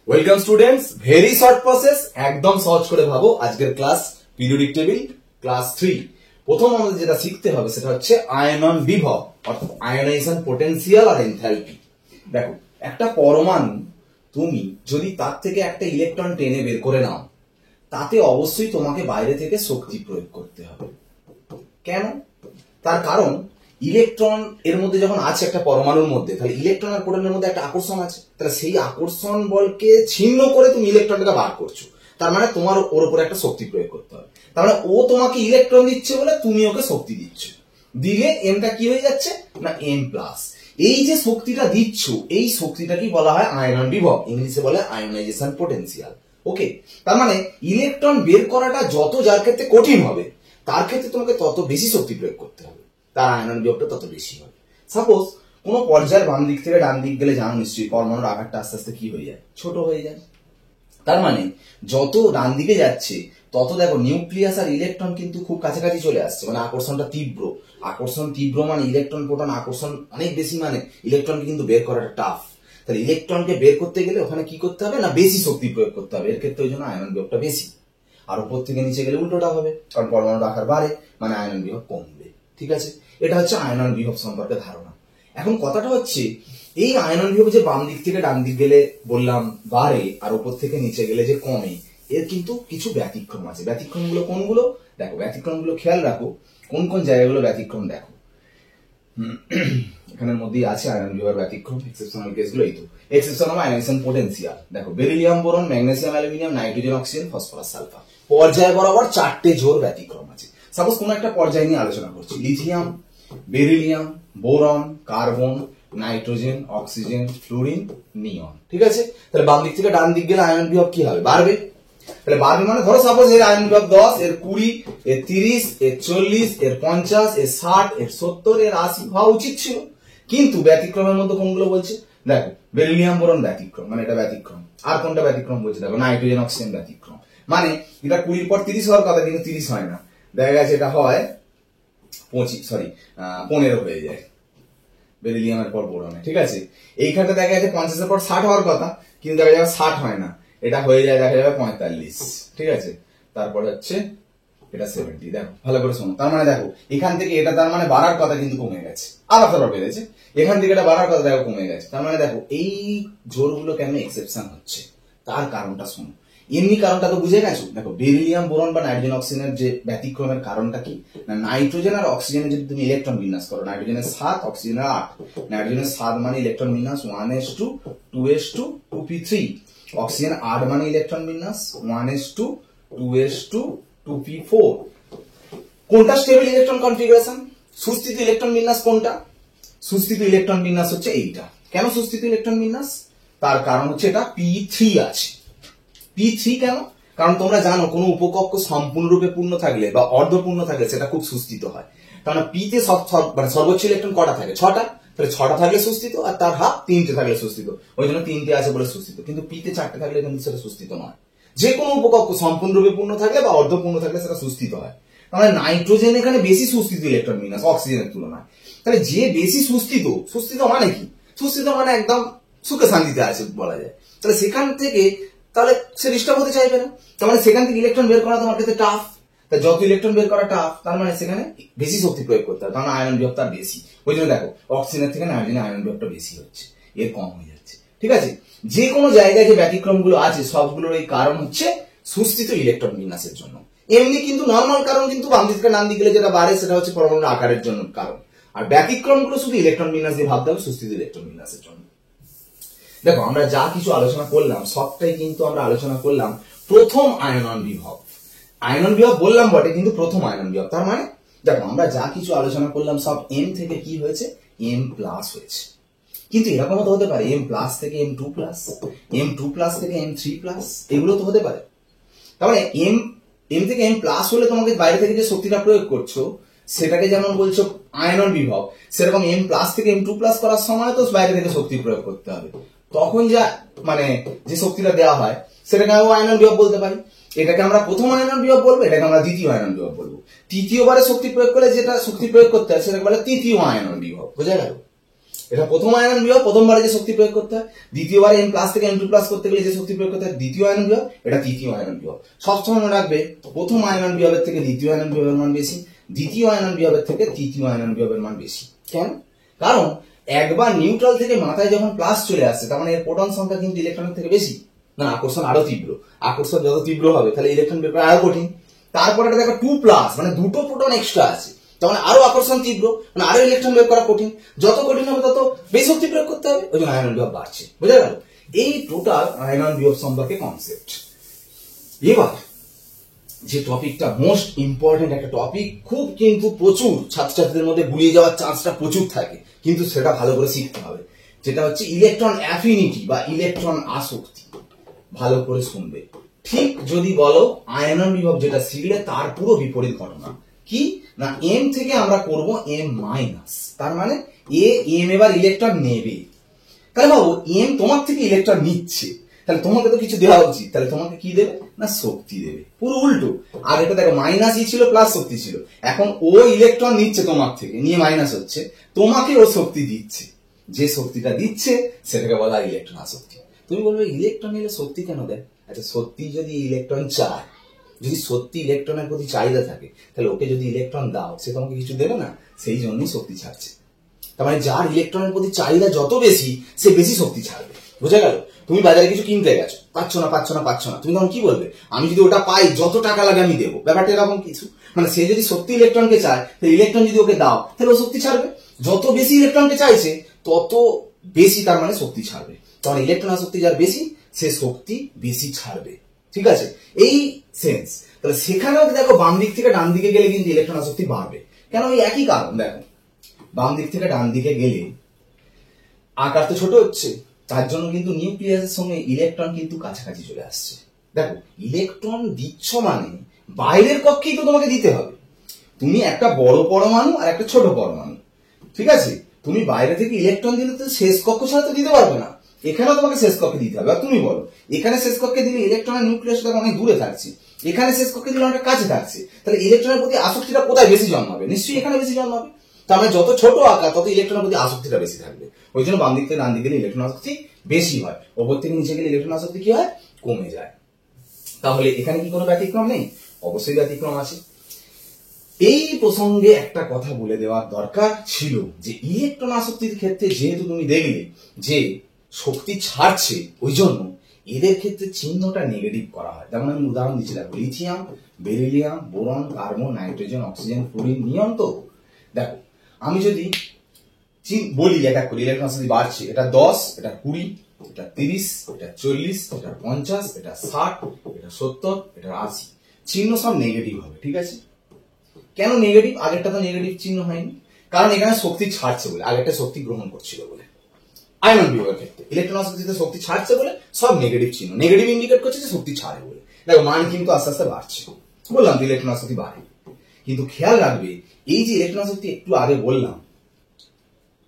Welcome students, very short process, একদম সহজ করে ভাবো। আজকের ক্লাস পিরিয়ডিক টেবিল ক্লাস 3। প্রথম আমাদের যেটা শিখতে হবে সেটা হচ্ছে আয়নন বিভব, অর্থাৎ আয়নাইজেশন পোটেনশিয়াল আর এনথালপি। দেখো, একটা পরমাণু তুমি যদি তার থেকে একটা ইলেকট্রন টেনে বের করে নাও, তাতে অবশ্যই তোমাকে বাইরে থেকে শক্তি প্রয়োগ করতে হবে। কেন? তার কারণ ইলেকট্রন এর মধ্যে যখন আছে একটা পরমাণুর মধ্যে, তাহলে ইলেকট্রন আর প্রোটনের মধ্যে একটা আকর্ষণ আছে। তাহলে সেই আকর্ষণ বলকে ছিন্ন করে তুমি ইলেকট্রনটাকে বার করছো, তার মানে তোমার ওর উপরে একটা শক্তি প্রয়োগ করতে হবে। তার মানে ও তোমাকে ইলেকট্রন দিচ্ছে বলে তুমি ওকে শক্তি দিচ্ছ, দিলে এমটা কি হয়ে যাচ্ছে না এম প্লাস। এই যে শক্তিটা দিচ্ছ, এই শক্তিটাকেই বলা হয় আয়নন বিভব, ইংলিশে বলে আয়নাইজেশন পোটেনশিয়াল। ওকে, তার মানে ইলেকট্রন বের করাটা যত যার ক্ষেত্রে কঠিন হবে, তার ক্ষেত্রে তোমাকে তত বেশি শক্তি প্রয়োগ করতে হবে, তার আয়নন বিভবটা তত বেশি হবে। সাপোজ কোন পর্যায়ের বাম দিক থেকে ডান দিক গেলে জানো নিশ্চয়ই পরমাণুর আকারটা আস্তে আস্তে কি হয়ে যায়, ছোট হয়ে যায়। তার মানে যত ডান দিকে যাচ্ছে তত দেখো নিউক্লিয়াস আর ইলেকট্রন কিন্তু খুব কাছাকাছি চলে আসছে, মানে আকর্ষণটা তীব্র। আকর্ষণ তীব্র মানে ইলেকট্রন প্রোটন আকর্ষণ অনেক বেশি, মানে ইলেকট্রনকে কিন্তু বের করাটা টাফ। তাহলে ইলেকট্রনকে বের করতে গেলে ওখানে কি করতে হবে না বেশি শক্তি প্রয়োগ করতে হবে, এর ক্ষেত্রে ওই জন্য আয়নন বিভবটা বেশি। আর উপর থেকে নিচে গেলে উল্টোটা হবে, কারণ পরমাণুর আকার বাড়ে মানে আয়নন বিভব কমবে। ঠিক আছে, এটা হচ্ছে আয়নন বিভব সম্পর্কে ধারণা। এখন কথাটা হচ্ছে এই আয়নন বিভব যে বাম দিক থেকে ডান দিক গেলে বললাম বাড়ে আর উপর থেকে নিচে গেলে যে কমে, এর কিন্তু কিছু ব্যতিক্রম আছে। ব্যতিক্রমগুলো কোনগুলো দেখো, ব্যতিক্রমগুলো খেয়াল রাখো, কোন কোন জায়গাগুলো ব্যতিক্রম দেখো। এখানের মধ্যেই আছে আয়নন বিভবের ব্যতিক্রম, এক্সেপশনাল কেসগুলো। এই তো এক্সেপশন অফ আয়নাইজেশন পোটেনশিয়াল। দেখো, beryllium, boron, magnesium, aluminium, nitrogen, oxygen, phosphorus, sulphur, পর্যায় বরাবর 4টে জোর ব্যতিক্রম আছে। সাপোজ কোন একটা পর্যায় নিয়ে আলোচনা করছি, lithium, beryllium, boron, carbon, nitrogen, oxygen, fluorine, neon. ঠিক আছে, তাহলে বাম দিক থেকে ডান দিক গেলে আয়নন বিভব কি হবে, বাড়বে। তাহলে বাড়বে মানে ধরো সাপোজ এর আয়নন বিভব 10, এর 20, এর 30, এর 40, এর 50, এর 60, এর 70, এর 80 হওয়া উচিত ছিল। কিন্তু ব্যতিক্রমের মধ্যে কোনগুলো বলছে দেখো, বেরিলিয়াম, বোরন ব্যতিক্রম, মানে এটা ব্যতিক্রম। আর কোনটা ব্যতিক্রম বলছে দেখো, নাইট্রোজেন, অক্সিজেন ব্যতিক্রম। মানে এটা 20 পর 30 হওয়ার কথা, কিন্তু 30 হয় না, দেখা গেছে এটা হয় 15 হয়ে যায় বেরিলিয়ামের পর বোরনে। ঠিক আছে, এইখানটা দেখা যাচ্ছে 50-এর পর 60 হওয়ার কথা, কিন্তু দেখা যাবে 60 হয় না, এটা হয়ে যায় দেখা যাবে 45। ঠিক আছে, তারপরে হচ্ছে এটা 70। দেখো ভালো করে শোনো, তার মানে দেখো এখান থেকে এটা তার মানে বাড়ার কথা কিন্তু কমে গেছে, আবার তারপর বেড়েছে। এখান থেকে এটা বাড়ার কথা দেখো কমে গেছে। তার মানে দেখো এই জোরগুলো কেন এক্সেপশন হচ্ছে, তার কারণটা শোনো। এমনি কারণটা তো বুঝে গেছো। দেখো, বেরিলিয়াম, বোরন বা নাইট্রোজেন, অক্সিজেনের যে ব্যতিক্রমের কারণটা কি না, নাইট্রোজেন আর অক্সিজেনের যদি তুমি ইলেকট্রন বিন্যাস করো, নাইট্রোজেনের 7, অক্সিজেনের 8। নাইট্রোজেনের 7 মানে ইলেকট্রন বিন্যাস 1s2 2s2 2p3। অক্সিজেন 8 মানে ইলেকট্রন বিন্যাস 1s2 2s2 2p4। কোনটা স্টেবল ইলেকট্রন কনফিগারেশন? সুস্থিত ইলেকট্রন বিন্যাস কোনটা? সুস্থিত ইলেকট্রন বিন্যাস হচ্ছে এইটা। কেন সুস্থিত ইলেকট্রন বিন্যাস? তার কারণ হচ্ছে এটা p3 আছে। p3 কেন? কারণ তোমরা জানো কোন উপকক্ষ সম্পূর্ণরূপে পূর্ণ থাকলে বা অর্ধপূর্ণ থাকলে সেটা খুব সুস্থিত হয়। কারণ p তে মানে সর্বোচ্চ ইলেকট্রন কটা থাকে, 6টা। তাহলে 6টা থাকলে সুস্থিত, আর তার হাফ 3টে থাকলে সুস্থিত, ওই জন্য 3টে আছে বলে সুস্থিত। কিন্তু p তে 4টে থাকলে কিন্তু সেটা সুস্থিত নয়। যে কোনো উপকক্ষ সম্পূর্ণরূপে পূর্ণ থাকলে বা অর্ধপূর্ণ থাকলে সেটা সুস্থিত হয়। তাহলে নাইট্রোজেন এখানে বেশি সুস্থিত ইলেকট্রন বিন্যাস অক্সিজেনের তুলনায়। তাহলে যে বেশি সুস্থিত, সুস্থিত মানে কি? সুস্থিত মানে একদম সুখে শান্তিতে আছে বলা যায়। তাহলে সেখান থেকে তাহলে সে ডিস্টার্ব হতে চাইবে না। তার মানে সেখান থেকে ইলেকট্রন বের করা তোমার ক্ষেত্রে টাফ। তাই যত ইলেকট্রন বের করা টাফ, তার মানে সেখানে বেশি শক্তি প্রয়োগ করতে হবে, কারণ আয়নন বিভব তার বেশি। ওই জন্য দেখো অক্সিজেনের থেকে নাইট্রোজেনের আয়নন বিভবটা বেশি হচ্ছে, এর কম হয়ে যাচ্ছে। ঠিক আছে, যে কোনো জায়গায় যে ব্যতিক্রম গুলো আছে সবগুলোর এই কারণ হচ্ছে সুস্থিত ইলেকট্রন বিন্যাসের জন্য। এমনি কিন্তু নর্মাল কারণ কিন্তু বাম দিক থেকে ডান দিকে গেলে যেটা বাড়ে সেটা হচ্ছে পরমাণুর আকারের জন্য কারণ। আর ব্যতিক্রম গুলো শুধু ইলেকট্রন বিন্যাস দিয়ে ভাবতে হবে, সুস্থিত ইলেকট্রন বিন্যাসের জন্য। দেখো, আমরা যা কিছু আলোচনা করলাম সবটাই কিন্তু আমরা আলোচনা করলাম প্রথম আয়নন বিভব। আয়নন বিভব বললাম বটে, কিন্তু প্রথম আয়নন বিভব। তার মানে দেখো আমরা যা কিছু আলোচনা করলাম সব এম থেকে কি হয়েছে, এম প্লাস হয়েছে। কিন্তু এরকম তো হতে পারে এম প্লাস থেকে M2 প্লাস, M2 প্লাস থেকে M3 প্লাস, এগুলো তো হতে পারে। তার মানে এম থেকে এম প্লাস হলে তোমাকে বাইরে থেকে যে শক্তিটা প্রয়োগ করছো সেটাকে যেমন বলছো আয়নন বিভব, সেরকম এম প্লাস থেকে M2 প্লাস করার সময় তো বাইরে থেকে শক্তি প্রয়োগ করতে হবে। তখন যা মানে যে শক্তিটা দেওয়া হয় সেটাকে আমরা আয়নন বিভব বলতে পারি। এটাকে আমরা প্রথম আয়নন বিভব বলবো, এটাকে আমরা দ্বিতীয় আয়নন বিভব বলবো। তৃতীয়বারে শক্তি প্রয়োগ করলে যেটা শক্তি প্রয়োগ করতে হয় সেটাকে বলে তৃতীয় আয়নন বিভব। বোঝা গেল? এটা প্রথম আয়নন বিভব, প্রথমবারে যে শক্তি প্রয়োগ করতে হয়। দ্বিতীয়বারে M+ থেকে M2+ করতে গেলে যে শক্তি প্রয়োগ করতে হয় দ্বিতীয় আয়নন বিভব, এটা তৃতীয় আয়নন বিভব। সবসময় মনে রাখবে প্রথম আয়নন বিভবের থেকে দ্বিতীয় আয়নন বিভবের মান বেশি, দ্বিতীয় আয়নন বিভবের থেকে তৃতীয় আয়নন বিভবের মান বেশি। কেন? কারণ একবার নিউট্রাল থেকে মাথায় যখন প্লাস চলে আসছে, তার মানে এর প্রোটন সংখ্যা কিন্তু ইলেকট্রনের থেকে বেশি, না আকর্ষণ আরো তীব্র। আকর্ষণ যত তীব্র হবে তাহলে ইলেকট্রন বের করা আরো কঠিন। তারপরে এটা দেখো 2+, মানে দুটো প্রোটন এক্সট্রা আছে, তার মানে আরো আকর্ষণ তীব্র, মানে আরো ইলেকট্রন বের করা কঠিন। যত কঠিন হবে তত বেশি শক্তি প্রয়োগ করতে হবে, ওই জন্য আয়নন বিভব বাড়ছে। বুঝা গেল? এই টোটাল আয়নন বিভব সম্পর্কে কনসেপ্ট। এবার যে টপিকটা মোস্ট ইম্পর্টেন্ট একটা টপিক, খুব কিন্তু প্রচুর ছাত্রছাত্রীদের মধ্যে গুলিয়ে যাওয়ার চান্সটা প্রচুর থাকে, কিন্তু সেটা ভালো করে শিখতে হবে, যেটা হচ্ছে ইলেকট্রন অ্যাফিনিটি বা ইলেকট্রন আসক্তি। ভালো করে শুনবে। ঠিক যদি বলো আয়নন বিভব যেটা শিখলে তার পুরো বিপরীত ঘটনা কি না, M থেকে আমরা করব M-, তার মানে M এবার ইলেকট্রন নেবে। তাহলে ভাবো M তোমার থেকে ইলেকট্রন নিচ্ছে, তাহলে তোমাকে তো কিছু দেওয়া উচিত, তাহলে তোমাকে কি দেবে না শক্তি দেবে। পুরো উল্টো। আর এটা দেখো মাইনাসই ছিল প্লাস শক্তি ছিল, এখন ও ইলেকট্রন নিচ্ছে তোমার থেকে, নিয়ে মাইনাস হচ্ছে, তোমাকে ও শক্তি দিচ্ছে। যে শক্তিটা দিচ্ছে সেটাকে বলা হয় ইলেকট্রন আসক্তি। তুমি বলবে ইলেকট্রন নিলে শক্তি কেন দেয়? আচ্ছা, সত্যি যদি ইলেকট্রন চায়, যদি সত্যি ইলেকট্রনের প্রতি চাহিদা থাকে, তাহলে ওকে যদি ইলেকট্রন দাও সে তোমাকে কিছু দেবে না, সেই জন্যই শক্তি ছাড়ছে। তার মানে যার ইলেকট্রনের প্রতি চাহিদা যত বেশি সে বেশি শক্তি ছাড়বে। বুঝা গেল? তুমি বাজারে কিছু কিনতে গেছো, পাচ্ছ না, তুমি তখন কি বলবে? আমি যদি ওটা পাই যত টাকা লাগে আমি দেবো। ব্যাপারটা এরকম কিছু। মানে সে যদি সত্যি ইলেকট্রনকে চায়, তাহলে ইলেকট্রন যদি ওকে দাও তাহলে ও শক্তি ছাড়বে। যত বেশি ইলেকট্রনকে চাইছে তত বেশি তার মানে শক্তি ছাড়বে। তখন ইলেকট্রন আসক্তি যার বেশি সে শক্তি বেশি ছাড়বে। ঠিক আছে? এই সেন্স। তাহলে সেখানেও দেখো বাম দিক থেকে ডান দিকে গেলে কিন্তু ইলেকট্রন আসক্তি বাড়বে। কেন? এই একই কারণ। দেখো বাম দিক থেকে ডান দিকে গেলে আকার তো ছোট হচ্ছে, তার জন্য কিন্তু নিউক্লিয়াসের সঙ্গে ইলেকট্রন কিন্তু কাছাকাছি চলে আসছে। দেখো ইলেকট্রন দিচ্ছ মানে বাইরের কক্ষেই তো তোমাকে দিতে হবে। তুমি একটা বড় পরমাণু আর একটা ছোট পরমাণু, ঠিক আছে? তুমি বাইরে থেকে ইলেকট্রন দিলে তো শেষ কক্ষ ছাড়া তো দিতে পারবে না, এখানেও তোমাকে শেষ কক্ষে দিতে হবে। আর তুমি বলো এখানে শেষ কক্ষে দিলে ইলেকট্রনের নিউক্লিয়াসটা অনেক দূরে থাকছে, এখানে শেষ কক্ষে দিলে অনেক কাছে থাকছে, তাহলে ইলেকট্রনের প্রতি আসক্তিটা কোথায় বেশি জন্মাবে? নিশ্চয়ই এখানে বেশি জন্মাবে। তার মানে যত ছোট আকার তত ইলেকট্রনের প্রতি আসক্তিটা বেশি থাকবে। ওই জন্য বাম দিক থেকে ডান দিকে গেলে ইলেকট্রন আসক্তি বেশি হয়, ওপর থেকে নিচে গেলে ইলেকট্রন আসক্তি কি হয়? কমে যায়। তাহলে এখানে কি কোনো ব্যতিক্রম নেই? অবশ্যই ব্যতিক্রম আছে। এই প্রসঙ্গে একটা কথা বলে দেওয়ার দরকার ছিল যে ইলেকট্রন আসক্তির ক্ষেত্রে যেহেতু তুমি দেখলে যে শক্তি ছাড়ছে, ওই জন্য এদের ক্ষেত্রে চিহ্নটা নেগেটিভ করা হয়। যেমন আমি উদাহরণ দিচ্ছি, দেখো lithium, beryllium, boron, carbon, nitrogen, oxygen, fluorine, neon. তো দেখো আমি যদি বলি এক এক করে ইলেকট্রন আসক্তি বাড়ছে, এটা 10, এটা 20, এটা 30, এটা 40, এটা 50, এটা 60, এটা 70, এটা 80, চিহ্ন সব নেগেটিভ হবে। ঠিক আছে? কেন নেগেটিভ? আগেরটা তো নেগেটিভ চিহ্ন হয়নি, কারণ এখানে শক্তি ছাড়ছে বলে, আগেরটা শক্তি গ্রহণ করছিল বলে। আয়নন বিভবের ক্ষেত্রে ইলেকট্রন আসক্তিতে শক্তি ছাড়ছে বলে সব নেগেটিভ চিহ্ন, নেগেটিভ ইন্ডিকেট করছে যে শক্তি ছাড়ে বলে। দেখো মান কিন্তু আস্তে আস্তে বাড়ছে, বললাম তো ইলেকট্রন আসক্তি বাড়ে। কিন্তু খেয়াল রাখবে এই যে ইলেকট্রন আসক্তি একটু আগে বললাম,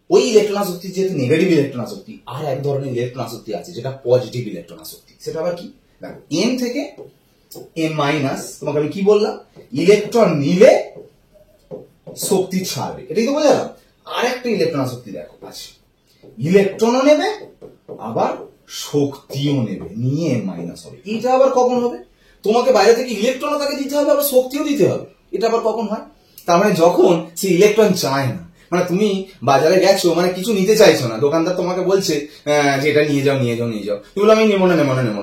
ওই ইলেকট্রন আসক্তি যেহেতু নেগেটিভ ইলেকট্রন আসক্তি, আর এক ধরনের ইলেকট্রন আসক্তি আছে যেটা পজিটিভ ইলেকট্রন আসক্তি। সেটা আবার কি? দেখো M থেকে M-, তোমাকে আমি কি বললাম? ইলেকট্রন নিলে শক্তি ছাড়বে, এটাই তো বোঝালাম। আর একটা ইলেকট্রন আসক্তি দেখো আছে, ইলেকট্রনও নেবে আবার শক্তিও নেবে, নিয়ে M- হবে। এটা আবার কখন হবে? তোমাকে বাইরে থেকে ইলেকট্রনও তাকে দিতে হবে আবার শক্তিও দিতে হবে। এটা আবার কখন হয়? তার মানে যখন সে ইলেকট্রন চায় না, মানে তুমি বাজারে গেছো, মানে কিছু নিতে চাইছো না, দোকানদার তোমাকে বলছে যে এটা নিয়ে যাও, তুমি বলো আমি নেবো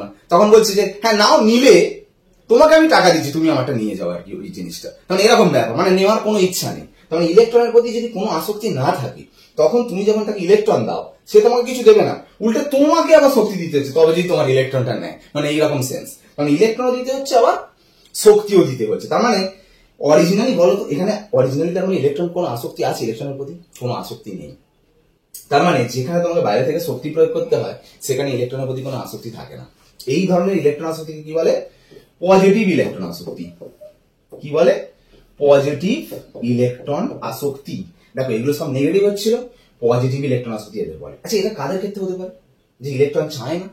না, তখন বলছে যে হ্যাঁ নাও, নিলে তোমাকে আমি টাকা দিচ্ছি, তুমি আমারটা নিয়ে যাও আর কি ওই জিনিসটা। তখন এরকম ব্যাপার, মানে নেওয়ার কোনো ইচ্ছা নেই। তখন ইলেকট্রনের প্রতি যদি কোনো আসক্তি না থাকে, তখন তুমি যখন তাকে ইলেকট্রন দাও সে তোমাকে কিছু দেবে না, উল্টে তোমাকে আবার শক্তি দিতে হচ্ছে তবে যদি তোমার ইলেকট্রনটা নেয়, মানে এইরকম সেন্স। কারণ ইলেকট্রনও দিতে হচ্ছে আবার শক্তিও দিতে হচ্ছে। তার মানে অরিজিনালি বলো তো, এখানে অরিজিনালি তার মানে ইলেকট্রন কোনো আসক্তি আছে? ইলেকট্রনের প্রতি কোনো আসক্তি নেই। তার মানে যেখানে তোমাকে বাইরে থেকে শক্তি প্রয়োগ করতে হয় সেখানে ইলেকট্রনের প্রতি কোনো আসক্তি থাকে না। এই ধরনের ইলেকট্রন আসক্তিকে কি বলে? পজিটিভ ইলেকট্রন আসক্তি। কি বলে? পজিটিভ ইলেকট্রন আসক্তি। দেখো এগুলো সব নেগেটিভ হচ্ছিল, পজিটিভ ইলেকট্রন আসক্তি এদের বলে। আচ্ছা এটা কাদের ক্ষেত্রে হতে পারে? যে ইলেকট্রন চায় না,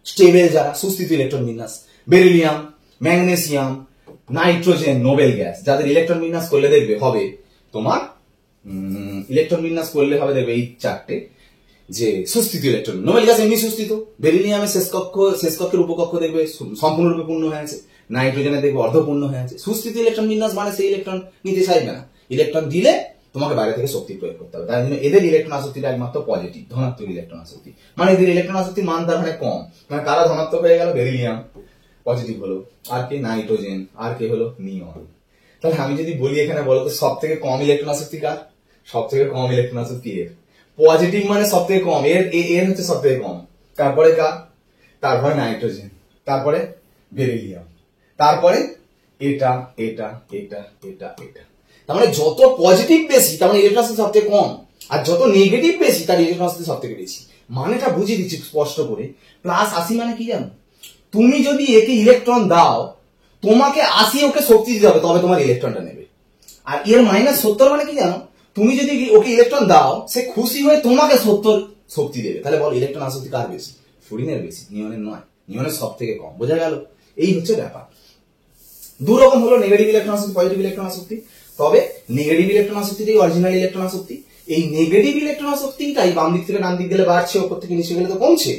স্টেবল যারা, সুস্থিত ইলেকট্রন বিন্যাস, beryllium, magnesium, nitrogen, Nobel gas, যাদের ইলেকট্রন বিন্যাস করলে দেখবে হবে তোমার ইলেকট্রন বিন্যাস করলে হবে দেখবে এই চারটে: যে সুস্থিত ইলেকট্রন, নোবেল গ্যাস এমনি সুস্থিত, বেরিলিয়ামে শেষ কক্ষের উপকক্ষ দেখবে সম্পূর্ণরূপে পূর্ণ হয়ে আছে, নাইট্রোজেনে দেখবে অর্ধপূর্ণ হয়ে আছে। সুস্থিত ইলেকট্রন বিন্যাস মানে সেই ইলেকট্রন নিতে চাইবে না, ইলেকট্রন দিলে তোমাকে বাইরে থেকে শক্তি প্রয়োগ করতে হবে। তার জন্য এদের ইলেকট্রন আসক্তিটা একমাত্র পজিটিভ, ধনাত্মক ইলেকট্রন আসক্তি, মানে এদের ইলেকট্রন আসক্তির মান তার মানে কম। মানে কারা ধনাত্মক হয়ে গেল? বেরিলিয়াম পজিটিভ হলো, আর কে? নাইট্রোজেন, আর কে হলো? নিয়ন। তাহলে আমি যদি বলি এখানে বলতো সব থেকে কম ইলেকট্রন আসক্তি কার? সব থেকে কম ইলেকট্রন আসক্তি এর, পজিটিভ মানে সব থেকে কম, এর হচ্ছে সব থেকে কম। তারপরে কার? তারপরে নাইট্রোজেন, তারপরে বেরিলিয়াম, তারপরে এটা এটা এটা এটা এটা। তার মানে যত পজিটিভ বেশি তার মানে ইলেকট্রন আসক্তি সব থেকে কম, আর যত নেগেটিভ বেশি তার ইলেকট্রন আসক্তি সব থেকে বেশি। মানেটা বুঝিয়ে দিচ্ছি স্পষ্ট করে। +80 মানে কি জানো? তুমি যদি একে ইলেকট্রন দাও, তোমাকে 80 ওকে শক্তি দিতে হবে, তবে তোমার ইলেকট্রনটা নেবে। আর এর -70 মানে কি জানো? তুমি যদি ওকে ইলেকট্রন দাও, সে খুশি হয়ে তোমাকে 70 শক্তি দেবে। তাহলে বল ইলেকট্রন আসক্তি কার বেশি? ফ্লুরিনের বেশি, নিয়নের নয়। নিয়নের সব থেকে কম। বোঝা গেল? এই হচ্ছে ব্যাপার। দু রকম হলো নেগেটিভ ইলেকট্রন আসক্তি, পজিটিভ ইলেকট্রন আসক্তি। তবে নেগেটিভ ইলেকট্রন আসক্তিটাই অরিজিনাল ইলেকট্রন আসক্তি। এই নেগেটিভ ইলেকট্রন আসক্তিটাই বাম দিক থেকে ডান দিক গেলে বাড়ছে, ওপর থেকে নিচে গেলে তো কমছে।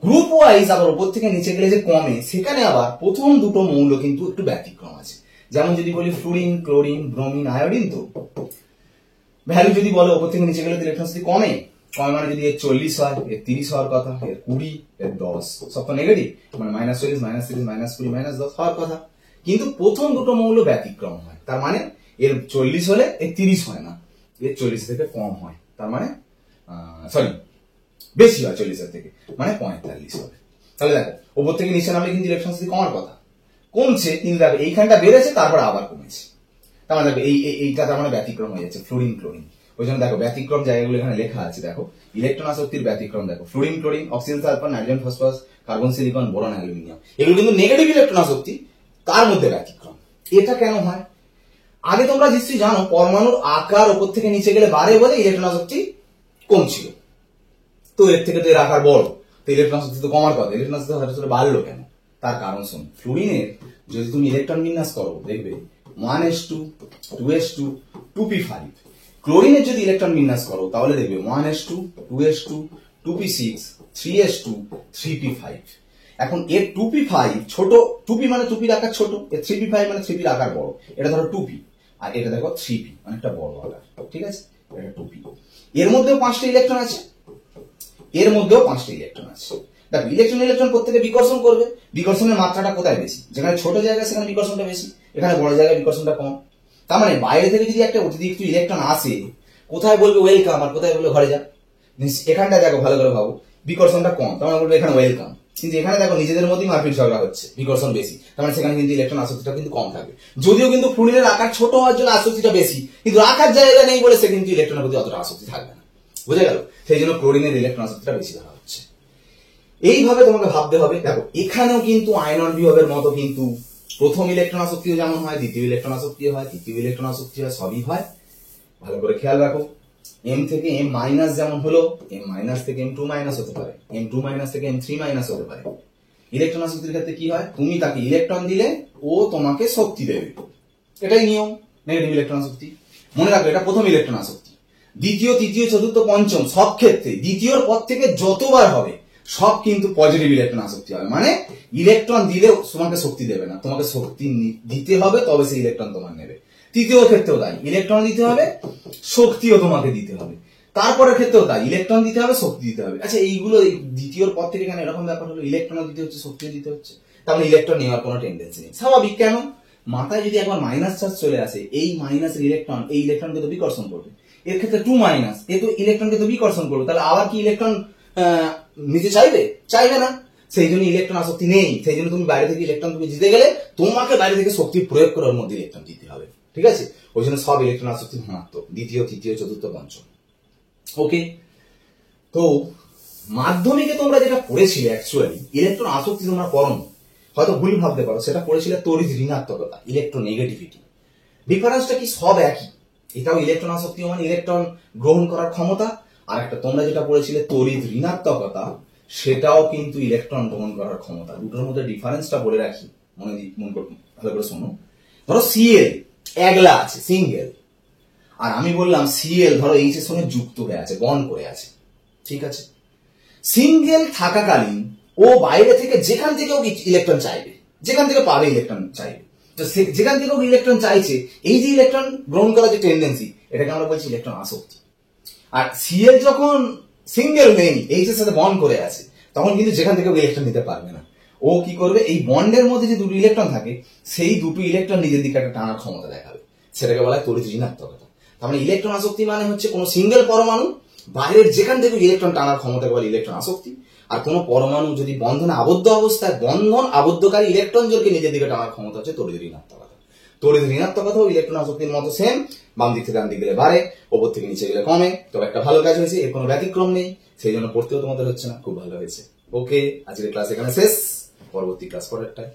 গ্রুপ ওয়াইজ আবার উপর থেকে নিচে গেলে যে কমে, সেখানে আবার প্রথম দুটো মৌল কিন্তু একটু ব্যতিক্রম আছে। যেমন যদি বলি ফ্লুরিন, ক্লোরিন, ব্রোমিন, আয়োডিন, তো ভ্যালু যদি বলো উপর থেকে নিচে গেলে ইলেকট্রন আসক্তি কমে। কমে মানে যদি এর 40 হয়, এর 30 হওয়ার কথা, এর 20, এর 10, সব তো নেগেটিভ, মানে -40, -30, -20, -10 হওয়ার কথা। কিন্তু প্রথম দুটো মৌল ব্যতিক্রম হয়। তার মানে এর 40 হলে এর 30 হয় না, এর 40 থেকে কম হয়। তার মানে সরি বেশি হয় 40 এর থেকে, মানে 45 হবে। তাহলে দেখো ওপর থেকে নিচে নামলে কিন্তু ইলেকট্রন আসক্তি কমার কথা, কমছে, কিন্তু দেখো এইখানটা বেড়েছে তারপর আবার কমেছে। তার মানে দেখো এইটা তার মানে ব্যতিক্রম হয়ে যাচ্ছে, ফ্লুরিন, ক্লোরিন। ওই জন্য দেখো ব্যতিক্রম জায়গাগুলো এখানে লেখা আছে। দেখো ইলেকট্রন আসক্তির ব্যতিক্রম দেখো, fluorine, chlorine, oxygen, sulphur, nitrogen, phosphorus, carbon, silicon, boron, aluminium. এগুলো কিন্তু নেগেটিভ ইলেকট্রন আসক্তি, তার মধ্যে ব্যতিক্রম। এটা কেন হয়? আগে তোমরা নিশ্চয়ই জানো পরমাণুর আকার উপর থেকে নিচে গেলে বাড়ে বলে ইলেকট্রন আসক্তি কমছিল। তো এর থেকে তো এর আকার বড়, তো ইলেকট্রন আসক্তি তো কমার কথা, ইলেকট্রন আসক্তি হঠাৎ করে বাড়লো কেন? তার কারণ শোনো, ফ্লুরিনের যদি তুমি ইলেকট্রন বিন্যাস করো দেখবে 1s2, 2s2, 2p5। ক্লোরিনের যদি ইলেকট্রন বিন্যাস করো তাহলে দেখবে 1s2, 2s2, 2p6, 3s2, 3p5। এখন এর 2p5 ছোট, 2p মানে 2pর আকার ছোট, এর 3p5 মানে 3pর আকার বড়। এটা ধরো 2p, আর এটা দেখো 3p, অনেকটা বড় আকার, ঠিক আছে? এটা 2p। এর মধ্যেও 5টা ইলেকট্রন আছে, এর মধ্যেও 5টা ইলেকট্রন আছে। দেখো ইলেকট্রন প্রত্যেকে বিকর্ষণ করবে, বিকর্ষণের মাত্রাটা কোথায় বেশি? যেখানে ছোট জায়গা সেখানে বিকর্ষণটা বেশি, এখানে বড় জায়গায় বিকর্ষণটা কম। তার মানে বাইরে থেকে যদি একটা অতিরিক্ত ইলেকট্রন আসে, কোথায় বলবে ওয়েলকাম আর কোথায় বলবে ঘরে যা? এখানটা দেখো ভালো করে ভাবো, বিকর্ষণটা কম, তার মানে বলবে এখানে ওয়েলকাম। কিন্তু এখানে দেখো নিজেদের মধ্যেই মারপিট ঝগড়া হচ্ছে, বিকর্ষণ বেশি, তার মানে সেখানে কিন্তু ইলেকট্রন আসক্তিটা কিন্তু কম থাকবে। যদিও কিন্তু ফ্লুরিনের আকার ছোট হওয়ার জন্য আসক্তিটা বেশি, কিন্তু রাখার জায়গা নেই বলে সে কিন্তু ইলেকট্রনের প্রতি অতটা আসক্তি থাকবে না। বুঝে গেল? সেই জন্য ক্লোরিনের ইলেকট্রন আসক্তিটা বেশি ধরা হচ্ছে। এইভাবে তোমাকে ভাবতে হবে। দেখো এখানেও কিন্তু আয়নন বিভবের মতো কিন্তু প্রথম ইলেকট্রন আসক্তিও যেমন হয়, দ্বিতীয় ইলেকট্রন আসক্তিও হয়, তৃতীয় ইলেকট্রন আসক্তি হয়, সবই হয়। ভালো করে খেয়াল রাখো, m থেকে m মাইনাস যেমন হলো, m মাইনাস থেকে m2 মাইনাস হতে পারে, m2 মাইনাস থেকে m3 মাইনাস হতে পারে। ইলেকট্রন আসক্তির ক্ষেত্রে কি হয়? তুমি তাকে ইলেকট্রন দিলে ও তোমাকে শক্তি দেবে, এটাই নিয়ম নেগেটিভ ইলেকট্রন আসক্তি। মনে রাখো এটা প্রথম ইলেকট্রন আসক্তি। দ্বিতীয়, তৃতীয়, চতুর্থ, পঞ্চম সব ক্ষেত্রে দ্বিতীয়র পর থেকে যতবার হবে সব কিন্তু পজিটিভ ইলেকট্রন আসক্তি হবে। মানে ইলেকট্রন দিলে তোমাকে শক্তি দেবে না, তোমাকে শক্তি দিতে হবে, তবে সেই ইলেকট্রন তোমার নেবে। তৃতীয় ক্ষেত্রেও তাই, ইলেকট্রন দিতে হবে, শক্তিও তোমাকে দিতে হবে। তারপরের ক্ষেত্রেও তাই, ইলেকট্রন দিতে হবে, শক্তি দিতে হবে। আচ্ছা এইগুলো দ্বিতীয়র পর থেকে কেন এরকম ব্যাপার হলো? ইলেকট্রন দিতে হচ্ছে, শক্তিও দিতে হচ্ছে, তার মানে ইলেকট্রন নেওয়ার কোনো টেন্ডেন্সি নেই। স্বাভাবিক। কেন? মাথায় যদি একবার মাইনাস চার্জ চলে আসে, এই মাইনাসের ইলেকট্রন এই ইলেকট্রনকে তো বিকর্ষণ করবে। এর ক্ষেত্রে 2 মাইনাস, এ তো ইলেকট্রনকে তো বিকর্ষণ করবে, তাহলে আবার কি ইলেকট্রন নিতে চাইবে? চাইবে না। সেই জন্য ইলেকট্রন আসক্তি নেই। সেই জন্য তুমি বাইরে থেকে ইলেকট্রন তুমি দিতে গেলে তোমাকে বাইরে থেকে শক্তি প্রয়োগ করে ওর মধ্যে ইলেকট্রন দিতে হবে, ঠিক আছে? ওই জন্য সব ইলেকট্রন আসক্তি ধনাত্মক, দ্বিতীয়, তৃতীয়, চতুর্থ, পঞ্চম। ওকে, তো মাধ্যমিকে তোমরা যেটা পড়েছিলে অ্যাকচুয়ালি ইলেকট্রন আসক্তি তোমরা পড়োনি, হয়তো ভুল ভাবতে পারো, সেটা পড়েছিলে তড়িৎ ঋণাত্মকতা, ইলেকট্রোনেগেটিভিটি। ডিফারেন্সটা কি? সব একই। এটাও ইলেকট্রন আসক্তি মানে ইলেকট্রন গ্রহণ করার ক্ষমতা, আর একটা তোমরা যেটা পড়েছিলে তড়িৎ ঋণাত্মকতা, সেটাও কিন্তু ইলেকট্রন গ্রহণ করার ক্ষমতা। দুটোর মধ্যে ডিফারেন্সটা বলে রাখি, মনে ভালো করে শোনো। ধরো সিএল একলা আছে, সিঙ্গেল, আর আমি বললাম সিএল ধরো এইচ এর সঙ্গে যুক্ত হয়ে আছে, বন্ড করে আছে, ঠিক আছে, সিঙ্গেল থাকাকালীন ও বাইরে থেকে যেখান থেকে ও ইলেকট্রন চাইবে, যেখান থেকে পাবে ইলেকট্রন চাইবে, তো যেখান থেকে ও ইলেকট্রন চাইছে, এই যে ইলেকট্রন গ্রহণ করার যে টেন্ডেন্সি, এটাকে আমরা বলছি ইলেকট্রন আসক্তি। আর সিএল যখন সিঙ্গেল নেই, এইচ এর সাথে বন্ড করে আছে, তখন কিন্তু যেখান থেকে ইলেকট্রন নিতে পারবে না। ও কি করবে, এই বন্ডের মধ্যে যে দুটো ইলেকট্রন থাকে, সেই দুটো ইলেকট্রন নিজের দিকে একটা টানার ক্ষমতা দেখাবে, সেটাকে বলা হয় তড়িৎ ঋণাত্মকতা। তার মানে ইলেকট্রন আসক্তি মানে হচ্ছে কোনো সিঙ্গেল পরমাণু বাইরের যেখান থেকে ইলেকট্রন টানার ক্ষমতাকে বলে ইলেকট্রন আসক্তি। আর কোনো পরমাণু যদি বন্ধনে আবদ্ধ অবস্থায় বন্ধন আবদ্ধকারী ইলেকট্রন জোরকে নিজের দিকে টানার ক্ষমতা হচ্ছে তড়িৎ ঋণাত্মকতা। তড়িৎ ঋণাত্মকতা ও ইলেকট্রন আসক্তির মতো সেম, বাম দিক থেকে ডান দিক গেলে বাড়ে, ওপর থেকে নিচে গেলে কমে। তবে একটা ভালো কাজ হয়েছে, এর কোনো ব্যতিক্রম নেই, সেই জন্য পড়তেও তোমাদের হচ্ছে না, খুব ভালো হয়েছে। ওকে, আজকের ক্লাস এখানে শেষ, পরবর্তী ক্লাস পরেরটায়।